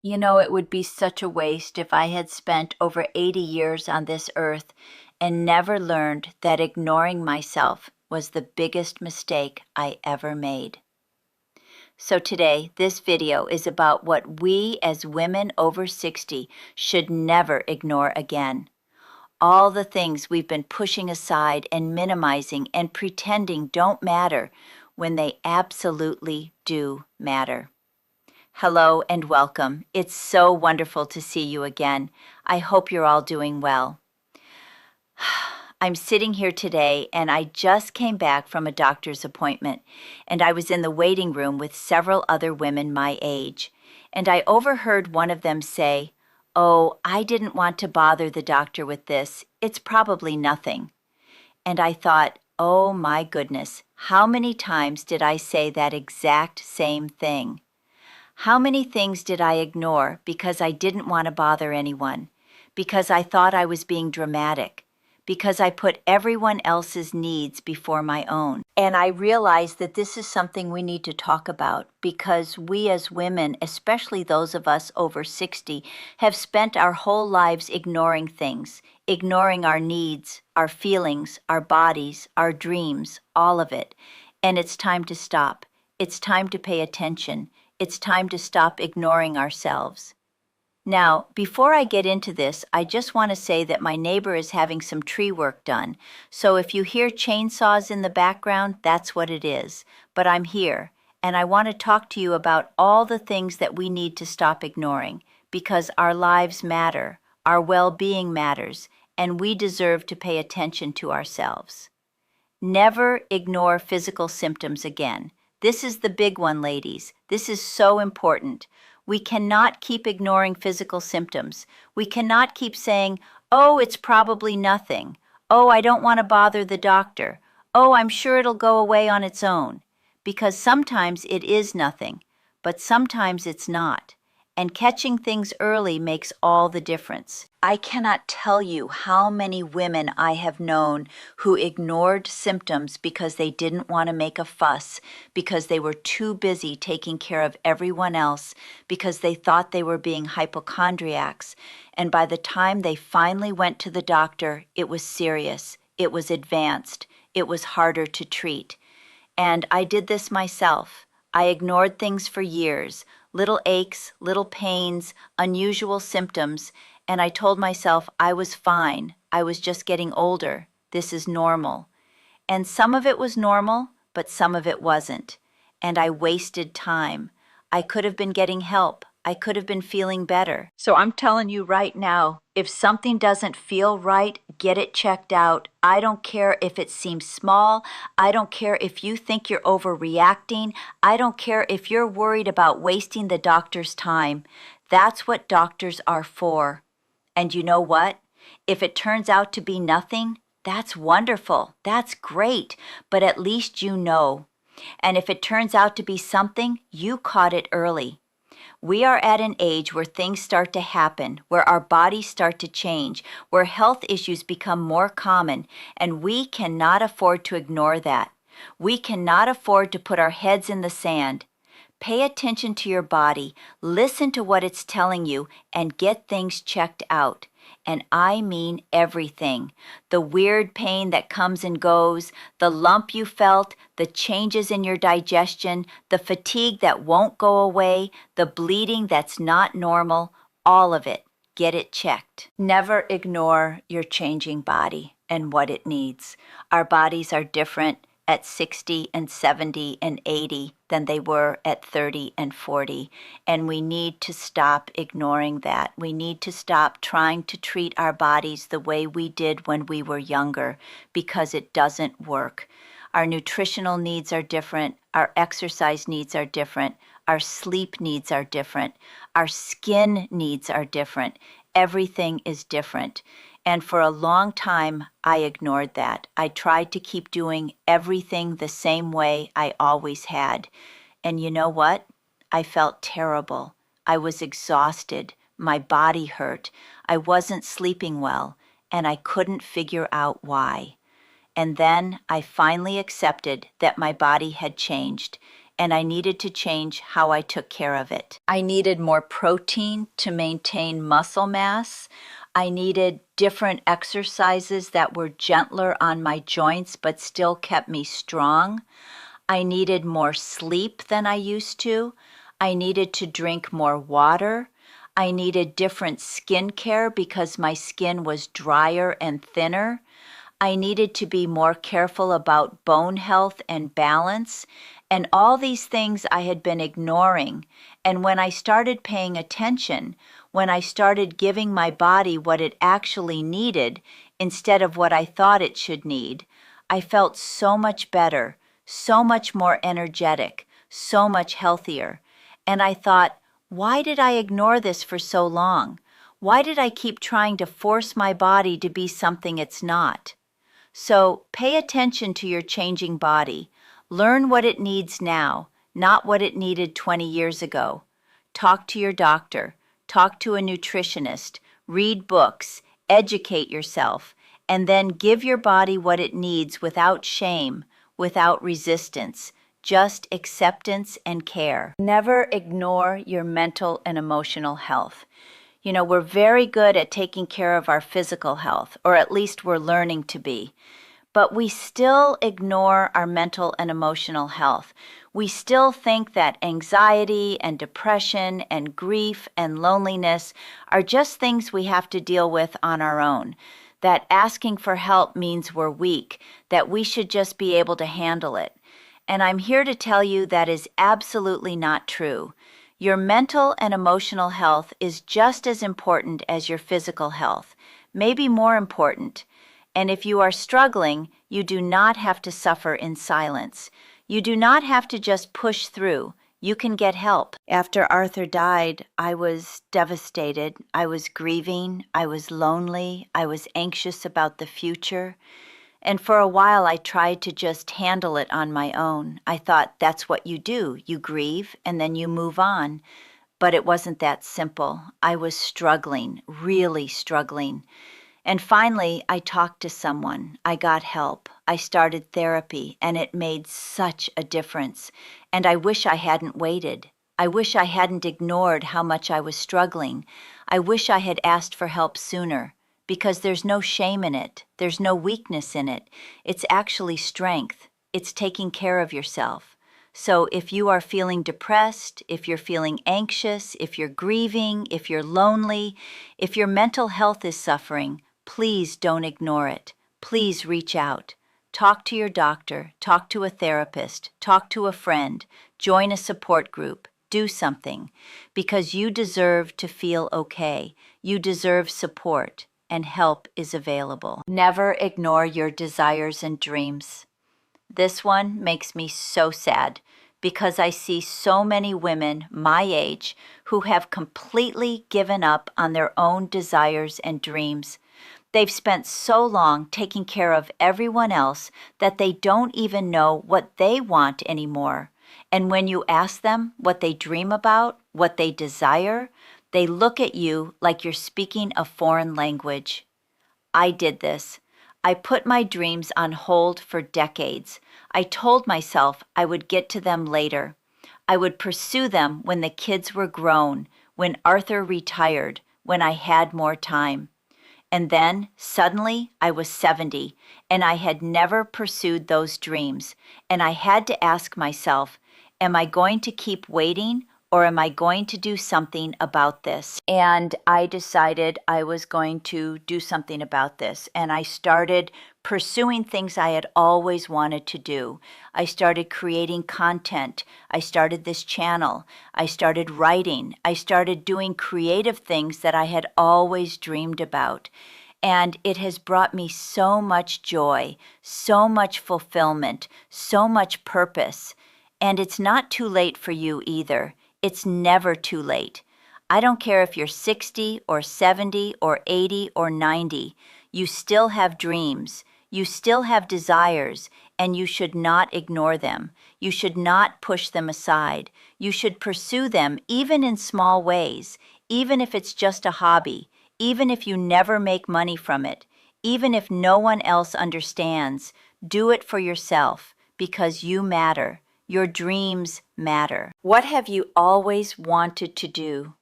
It would be such a waste if I had spent over 80 years on this earth and never learned that ignoring myself was the biggest mistake I ever made. So today, this video is about what we as women over 60 should never ignore again. All the things we've been pushing aside and minimizing and pretending don't matter when they absolutely do matter. Hello and welcome. It's so wonderful to see you again. I hope you're all doing well. I'm sitting here today and I just came back from a doctor's appointment, and I was in the waiting room with several other women my age, and I overheard one of them say, "Oh, I didn't want to bother the doctor with this. It's probably nothing." And I thought, oh my goodness, how many times did I say that exact same thing? How many things did I ignore because I didn't want to bother anyone, because I thought I was being dramatic, because I put everyone else's needs before my own? And I realized that this is something we need to talk about because we as women, especially those of us over 60, have spent our whole lives ignoring things, ignoring our needs, our feelings, our bodies, our dreams, all of it. And it's time to stop. It's time to pay attention. It's time to stop ignoring ourselves. Now, before I get into this, I just want to say that my neighbor is having some tree work done. So if you hear chainsaws in the background, that's what it is. But I'm here, and I want to talk to you about all the things that we need to stop ignoring, because our lives matter, our well-being matters, and we deserve to pay attention to ourselves. Never ignore physical symptoms again. This is the big one, ladies. This is so important. We cannot keep ignoring physical symptoms. We cannot keep saying, "Oh, it's probably nothing. Oh, I don't want to bother the doctor. Oh, I'm sure it'll go away on its own." Because sometimes it is nothing, but sometimes it's not. And catching things early makes all the difference. I cannot tell you how many women I have known who ignored symptoms because they didn't want to make a fuss, because they were too busy taking care of everyone else, because they thought they were being hypochondriacs. And by the time they finally went to the doctor, it was serious, it was advanced, it was harder to treat. And I did this myself. I ignored things for years, little aches, little pains, unusual symptoms, and I told myself I was fine. I was just getting older. This is normal. And some of it was normal, but some of it wasn't. And I wasted time. I could have been getting help. I could have been feeling better. So I'm telling you right now, if something doesn't feel right, get it checked out. I don't care if it seems small. I don't care if you think you're overreacting. I don't care if you're worried about wasting the doctor's time. That's what doctors are for. And you know what? If it turns out to be nothing, that's wonderful. That's great. But at least you know. And if it turns out to be something, you caught it early. We are at an age where things start to happen, where our bodies start to change, where health issues become more common, and we cannot afford to ignore that. We cannot afford to put our heads in the sand. Pay attention to your body, listen to what it's telling you, and get things checked out. And I mean everything. The weird pain that comes and goes, the lump you felt, the changes in your digestion, the fatigue that won't go away, the bleeding that's not normal, all of it. Get it checked. Never ignore your changing body and what it needs. Our bodies are different at 60 and 70 and 80 than they were at 30 and 40. And we need to stop ignoring that. We need to stop trying to treat our bodies the way we did when we were younger, because it doesn't work. Our nutritional needs are different. Our exercise needs are different. Our sleep needs are different. Our skin needs are different. Everything is different. And for a long time, I ignored that. I tried to keep doing everything the same way I always had. And you know what? I felt terrible. I was exhausted. My body hurt. I wasn't sleeping well, and I couldn't figure out why. And then I finally accepted that my body had changed, and I needed to change how I took care of it. I needed more protein to maintain muscle mass. I needed different exercises that were gentler on my joints but still kept me strong. I needed more sleep than I used to. I needed to drink more water. I needed different skincare because my skin was drier and thinner. I needed to be more careful about bone health and balance. And all these things I had been ignoring. And when I started paying attention, when I started giving my body what it actually needed instead of what I thought it should need, I felt so much better, so much more energetic, so much healthier. And I thought, why did I ignore this for so long? Why did I keep trying to force my body to be something it's not? So pay attention to your changing body. Learn what it needs now, not what it needed 20 years ago. Talk to your doctor. Talk to a nutritionist. Read books. Educate yourself. And then give your body what it needs without shame, without resistance, just acceptance and care. Never ignore your mental and emotional health. You know, we're very good at taking care of our physical health, or at least we're learning to be. But we still ignore our mental and emotional health. We still think that anxiety and depression and grief and loneliness are just things we have to deal with on our own, that asking for help means we're weak, that we should just be able to handle it. And I'm here to tell you that is absolutely not true. Your mental and emotional health is just as important as your physical health, maybe more important. And if you are struggling, you do not have to suffer in silence. You do not have to just push through. You can get help. After Arthur died, I was devastated. I was grieving. I was lonely. I was anxious about the future. And for a while, I tried to just handle it on my own. I thought that's what you do. You grieve and then you move on. But it wasn't that simple. I was struggling, really struggling. And finally, I talked to someone. I got help. I started therapy, and it made such a difference. And I wish I hadn't waited. I wish I hadn't ignored how much I was struggling. I wish I had asked for help sooner, because there's no shame in it. There's no weakness in it. It's actually strength. It's taking care of yourself. So if you are feeling depressed, if you're feeling anxious, if you're grieving, if you're lonely, if your mental health is suffering, please don't ignore it. Please reach out. Talk to your doctor, talk to a therapist, talk to a friend, join a support group, do something, because you deserve to feel okay. You deserve support, and help is available. Never ignore your desires and dreams. This one makes me so sad because I see so many women my age who have completely given up on their own desires and dreams. They've spent so long taking care of everyone else that they don't even know what they want anymore. And when you ask them what they dream about, what they desire, they look at you like you're speaking a foreign language. I did this. I put my dreams on hold for decades. I told myself I would get to them later. I would pursue them when the kids were grown, when Arthur retired, when I had more time. And then, suddenly, I was 70, and I had never pursued those dreams. And I had to ask myself, am I going to keep waiting, or am I going to do something about this? And I decided I was going to do something about this. And I started pursuing things I had always wanted to do. I started creating content. I started this channel. I started writing. I started doing creative things that I had always dreamed about. And it has brought me so much joy, so much fulfillment, so much purpose. And it's not too late for you either. It's never too late. I don't care if you're 60 or 70 or 80 or 90. You still have dreams. You still have desires, and you should not ignore them. You should not push them aside. You should pursue them even in small ways, even if it's just a hobby, even if you never make money from it, even if no one else understands. Do it for yourself because you matter. Your dreams matter. What have you always wanted to do?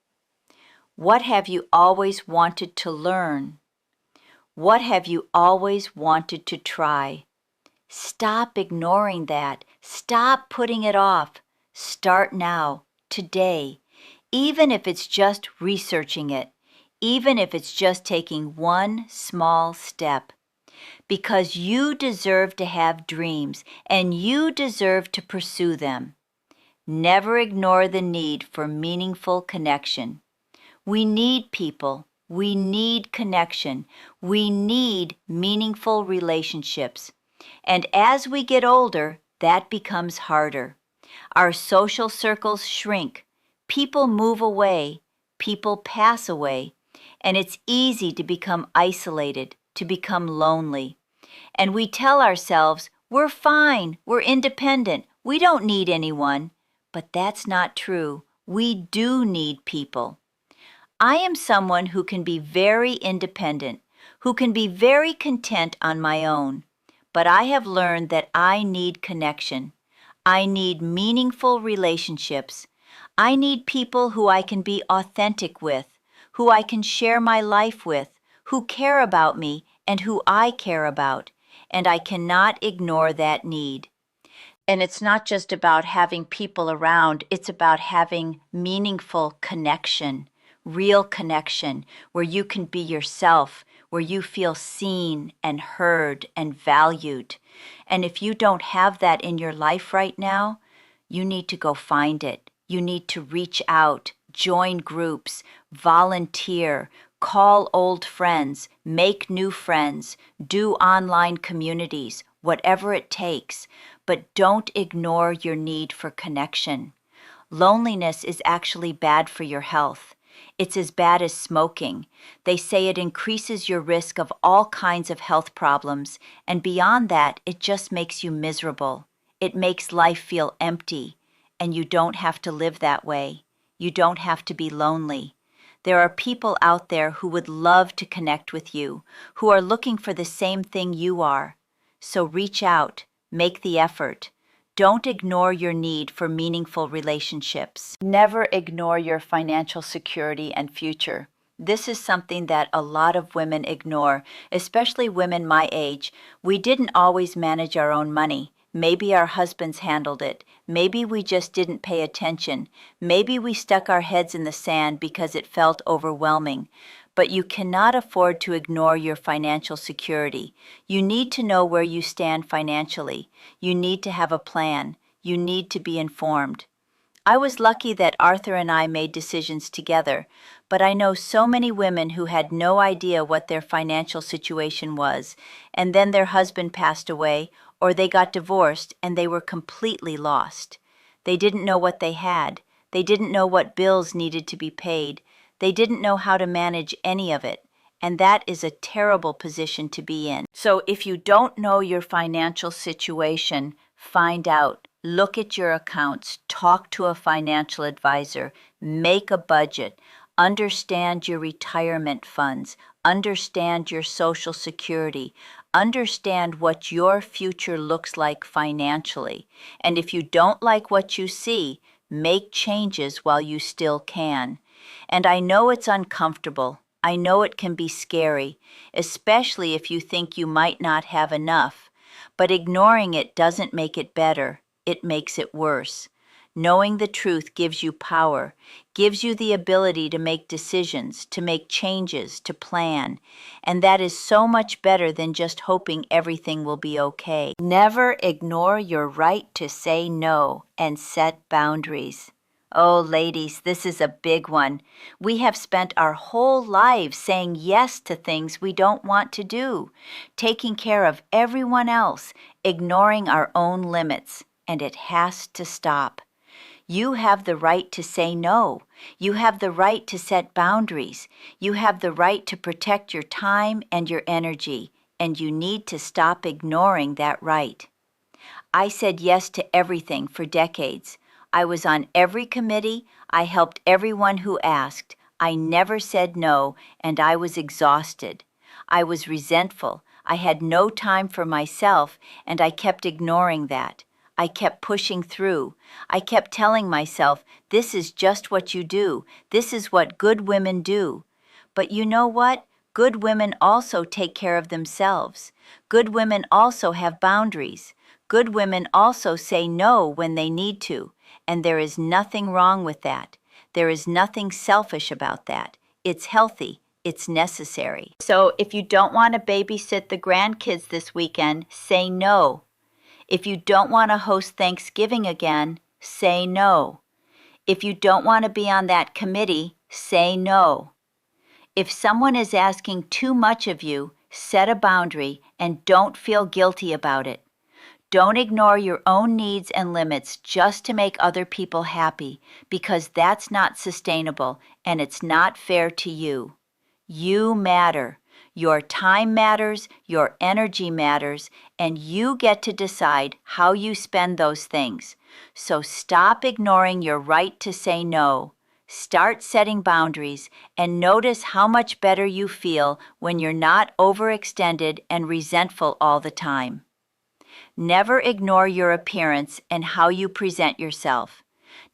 What have you always wanted to learn? What have you always wanted to try? Stop ignoring that. Stop putting it off. Start now, today, even if it's just researching it, even if it's just taking one small step. Because you deserve to have dreams and you deserve to pursue them. Never ignore the need for meaningful connection. We need people. We need connection. We need meaningful relationships. And as we get older, that becomes harder. Our social circles shrink. People move away. People pass away. And it's easy to become isolated, to become lonely. And we tell ourselves, we're fine, we're independent, we don't need anyone. But that's not true. We do need people. I am someone who can be very independent, who can be very content on my own. But I have learned that I need connection. I need meaningful relationships. I need people who I can be authentic with, who I can share my life with, who care about me and who I care about. And I cannot ignore that need. And it's not just about having people around, it's about having meaningful connection, real connection, where you can be yourself, where you feel seen and heard and valued. And if you don't have that in your life right now, you need to go find it. You need to reach out, join groups, volunteer, call old friends, make new friends, do online communities, whatever it takes. But don't ignore your need for connection. Loneliness is actually bad for your health. It's as bad as smoking. They say it increases your risk of all kinds of health problems, and beyond that, it just makes you miserable. It makes life feel empty, and you don't have to live that way. You don't have to be lonely. There are people out there who would love to connect with you, who are looking for the same thing you are. So reach out, make the effort. Don't ignore your need for meaningful relationships. Never ignore your financial security and future. This is something that a lot of women ignore, especially women my age. We didn't always manage our own money. Maybe our husbands handled it. Maybe we just didn't pay attention. Maybe we stuck our heads in the sand because it felt overwhelming. But you cannot afford to ignore your financial security. You need to know where you stand financially. You need to have a plan. You need to be informed. I was lucky that Arthur and I made decisions together, but I know so many women who had no idea what their financial situation was, and then their husband passed away, or they got divorced and they were completely lost. They didn't know what they had. They didn't know what bills needed to be paid. They didn't know how to manage any of it, and that is a terrible position to be in. So if you don't know your financial situation, find out. Look at your accounts, talk to a financial advisor, make a budget, understand your retirement funds, understand your Social Security, understand what your future looks like financially. And if you don't like what you see, make changes while you still can. And I know it's uncomfortable. I know it can be scary, especially if you think you might not have enough. But ignoring it doesn't make it better. It makes it worse. Knowing the truth gives you power, gives you the ability to make decisions, to make changes, to plan. And that is so much better than just hoping everything will be okay. Never ignore your right to say no and set boundaries. Oh, ladies, this is a big one. We have spent our whole lives saying yes to things we don't want to do, taking care of everyone else, ignoring our own limits, and it has to stop. You have the right to say no. You have the right to set boundaries. You have the right to protect your time and your energy, and you need to stop ignoring that right. I said yes to everything for decades. I was on every committee. I helped everyone who asked. I never said no, and I was exhausted. I was resentful. I had no time for myself, and I kept ignoring that. I kept pushing through. I kept telling myself, this is just what you do. This is what good women do. But you know what? Good women also take care of themselves. Good women also have boundaries. Good women also say no when they need to. And there is nothing wrong with that. There is nothing selfish about that. It's healthy. It's necessary. So if you don't want to babysit the grandkids this weekend, say no. If you don't want to host Thanksgiving again, say no. If you don't want to be on that committee, say no. If someone is asking too much of you, set a boundary and don't feel guilty about it. Don't ignore your own needs and limits just to make other people happy, because that's not sustainable and it's not fair to you. You matter. Your time matters, your energy matters, and you get to decide how you spend those things. So stop ignoring your right to say no. Start setting boundaries and notice how much better you feel when you're not overextended and resentful all the time. Never ignore your appearance and how you present yourself.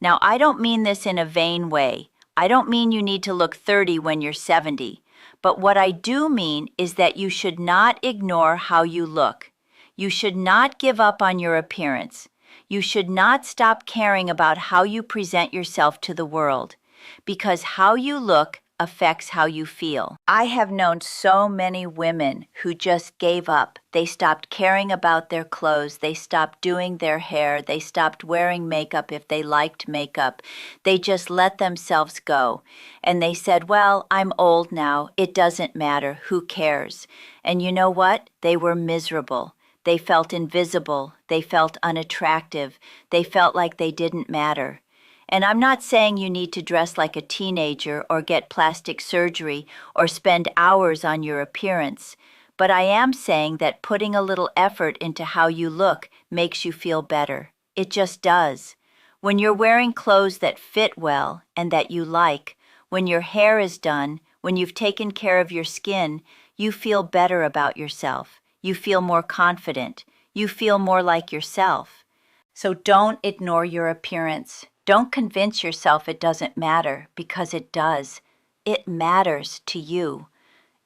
Now, I don't mean this in a vain way. I don't mean you need to look 30 when you're 70. But what I do mean is that you should not ignore how you look. You should not give up on your appearance. You should not stop caring about how you present yourself to the world, because how you look affects how you feel. I have known so many women who just gave up. They stopped caring about their clothes. They stopped doing their hair. They stopped wearing makeup if they liked makeup. They just let themselves go. And they said, well, I'm old now. It doesn't matter. Who cares? And you know what? They were miserable. They felt invisible. They felt unattractive. They felt like they didn't matter. And I'm not saying you need to dress like a teenager or get plastic surgery or spend hours on your appearance, but I am saying that putting a little effort into how you look makes you feel better. It just does. When you're wearing clothes that fit well and that you like, when your hair is done, when you've taken care of your skin, you feel better about yourself. You feel more confident. You feel more like yourself. So don't ignore your appearance. Don't convince yourself it doesn't matter, because it does. It matters to you.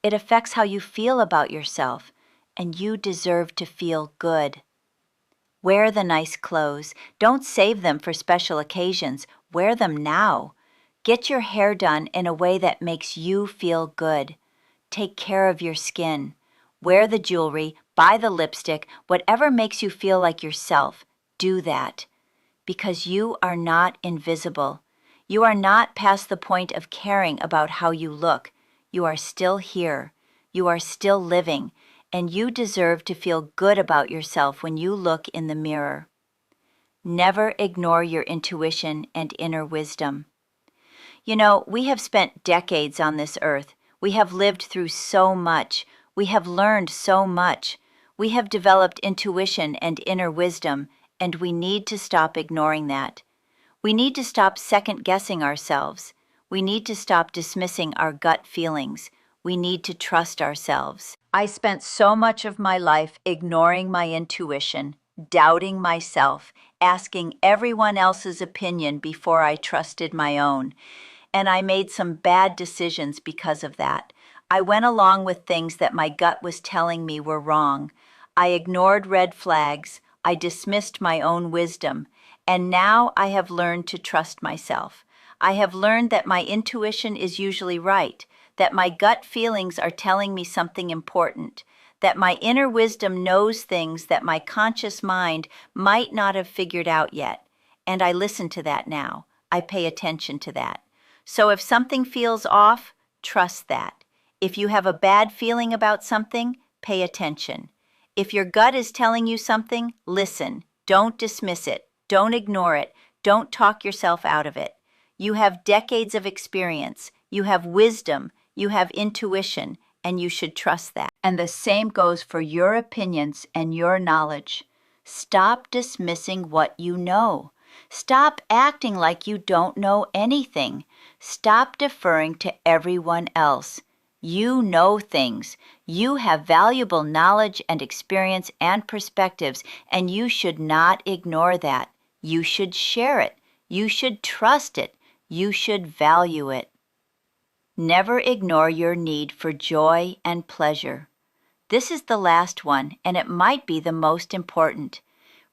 It affects how you feel about yourself, and you deserve to feel good. Wear the nice clothes. Don't save them for special occasions. Wear them now. Get your hair done in a way that makes you feel good. Take care of your skin. Wear the jewelry, buy the lipstick, whatever makes you feel like yourself. Do that. Because you are not invisible. You are not past the point of caring about how you look. You are still here. You are still living, and you deserve to feel good about yourself when you look in the mirror. Never ignore your intuition and inner wisdom. You know, we have spent decades on this earth. We have lived through so much. We have learned so much. We have developed intuition and inner wisdom, and we need to stop ignoring that. We need to stop second-guessing ourselves. We need to stop dismissing our gut feelings. We need to trust ourselves. I spent so much of my life ignoring my intuition, doubting myself, asking everyone else's opinion before I trusted my own. And I made some bad decisions because of that. I went along with things that my gut was telling me were wrong. I ignored red flags. I dismissed my own wisdom, and now I have learned to trust myself. I have learned that my intuition is usually right, that my gut feelings are telling me something important, that my inner wisdom knows things that my conscious mind might not have figured out yet, and I listen to that now. I pay attention to that. So if something feels off, trust that. If you have a bad feeling about something, pay attention. If your gut is telling you something, listen. Don't dismiss it. Don't ignore it. Don't talk yourself out of it. You have decades of experience. You have wisdom. You have intuition, and you should trust that. And the same goes for your opinions and your knowledge. Stop dismissing what you know. Stop acting like you don't know anything. Stop deferring to everyone else. You know things. You have valuable knowledge and experience and perspectives, and you should not ignore that. You should share it. You should trust it. You should value it. Never ignore your need for joy and pleasure. This is the last one, and it might be the most important.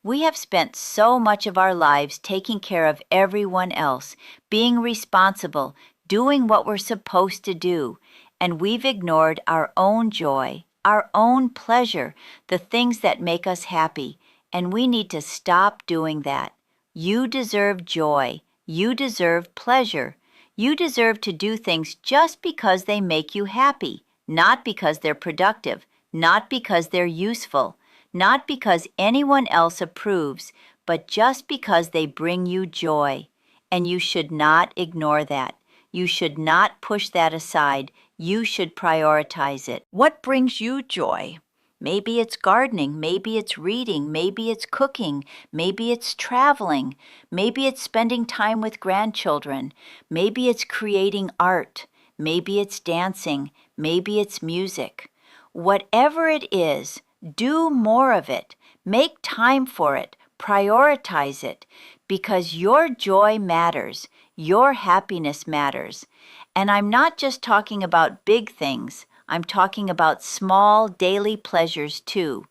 We have spent so much of our lives taking care of everyone else, being responsible, doing what we're supposed to do, and we've ignored our own joy, our own pleasure, the things that make us happy, and we need to stop doing that. You deserve joy. You deserve pleasure. You deserve to do things just because they make you happy, not because they're productive, not because they're useful, not because anyone else approves, but just because they bring you joy. And you should not ignore that. You should not push that aside. You should prioritize it. What brings you joy? Maybe it's gardening, maybe it's reading, maybe it's cooking, maybe it's traveling, maybe it's spending time with grandchildren, maybe it's creating art, maybe it's dancing, maybe it's music. Whatever it is, do more of it. Make time for it. Prioritize it, because your joy matters. Your happiness matters. And I'm not just talking about big things. I'm talking about small daily pleasures too.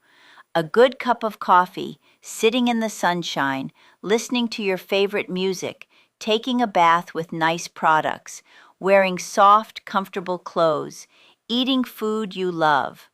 A good cup of coffee, sitting in the sunshine, listening to your favorite music, taking a bath with nice products, wearing soft, comfortable clothes, eating food you love.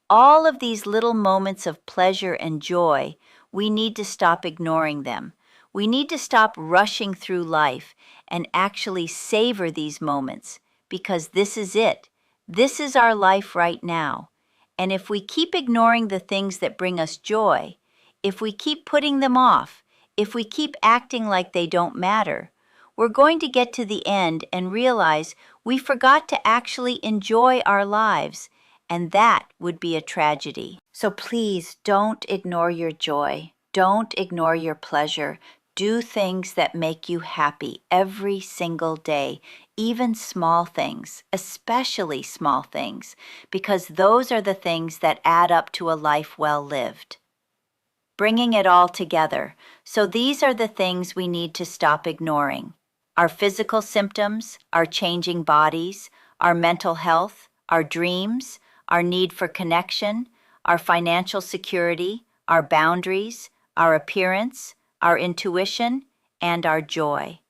All of these little moments of pleasure and joy, we need to stop ignoring them. We need to stop rushing through life and actually savor these moments, because this is it. This is our life right now. And if we keep ignoring the things that bring us joy, if we keep putting them off, if we keep acting like they don't matter, we're going to get to the end and realize we forgot to actually enjoy our lives, and that would be a tragedy. So please don't ignore your joy. Don't ignore your pleasure. Do things that make you happy every single day, even small things, especially small things, because those are the things that add up to a life well lived. Bringing it all together. So these are the things we need to stop ignoring. Our physical symptoms, our changing bodies, our mental health, our dreams, our need for connection, our financial security, our boundaries, our appearance, our intuition, and our joy.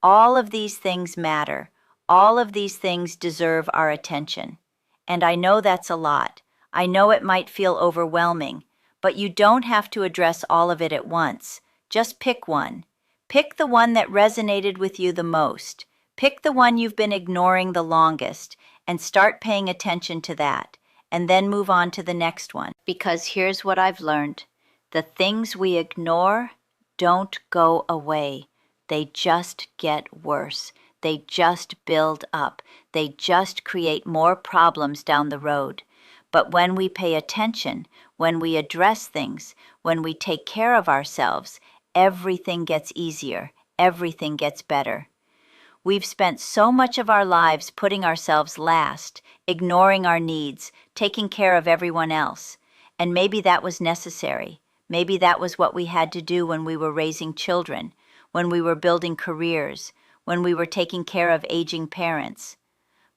All of these things matter. All of these things deserve our attention. And I know that's a lot. I know it might feel overwhelming, but you don't have to address all of it at once. Just pick one. Pick the one that resonated with you the most. Pick the one you've been ignoring the longest, and start paying attention to that, and then move on to the next one. Because here's what I've learned. The things we ignore don't go away. They just get worse. They just build up. They just create more problems down the road. But when we pay attention, when we address things, when we take care of ourselves, everything gets easier. Everything gets better. We've spent so much of our lives putting ourselves last, ignoring our needs, taking care of everyone else. And maybe that was necessary. Maybe that was what we had to do when we were raising children, when we were building careers, when we were taking care of aging parents.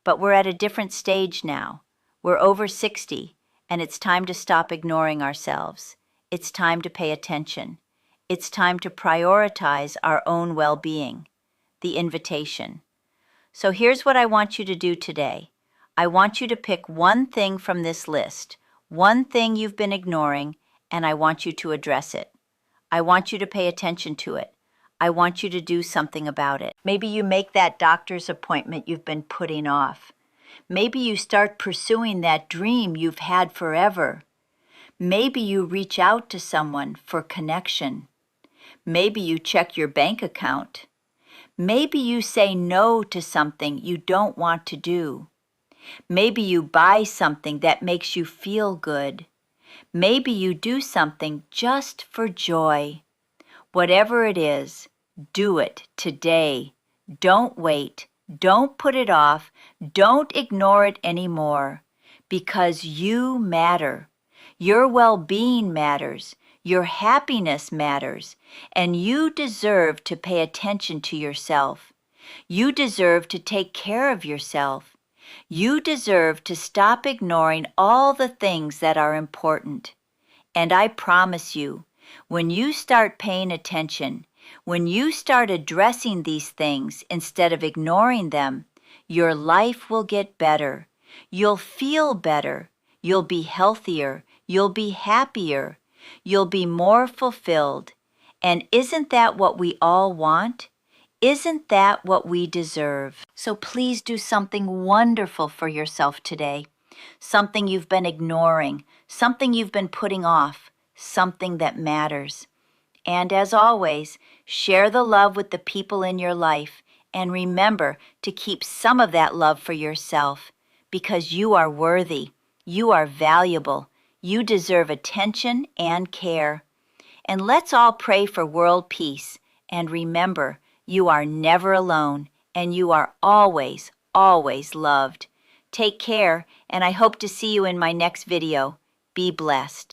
But we're at a different stage now. We're over 60, and it's time to stop ignoring ourselves. It's time to pay attention. It's time to prioritize our own well-being. The invitation. So here's what I want you to do today. I want you to pick one thing from this list, one thing you've been ignoring, and I want you to address it. I want you to pay attention to it. I want you to do something about it. Maybe you make that doctor's appointment you've been putting off. Maybe you start pursuing that dream you've had forever. Maybe you reach out to someone for connection. Maybe you check your bank account. Maybe you say no to something you don't want to do. Maybe you buy something that makes you feel good. Maybe you do something just for joy. Whatever it is, do it today. Don't wait. Don't put it off. Don't ignore it anymore, because you matter. Your well-being matters. Your happiness matters, and you deserve to pay attention to yourself. You deserve to take care of yourself. You deserve to stop ignoring all the things that are important. And I promise you, when you start paying attention, when you start addressing these things instead of ignoring them, your life will get better. You'll feel better. You'll be healthier. You'll be happier. You'll be more fulfilled. And isn't that what we all want? Isn't that what we deserve? So please do something wonderful for yourself today. Something you've been ignoring, something you've been putting off, something that matters. And as always, share the love with the people in your life, and remember to keep some of that love for yourself, because you are worthy, you are valuable, you deserve attention and care. And let's all pray for world peace, and remember, you are never alone, and you are always, always loved. Take care, and I hope to see you in my next video. Be blessed.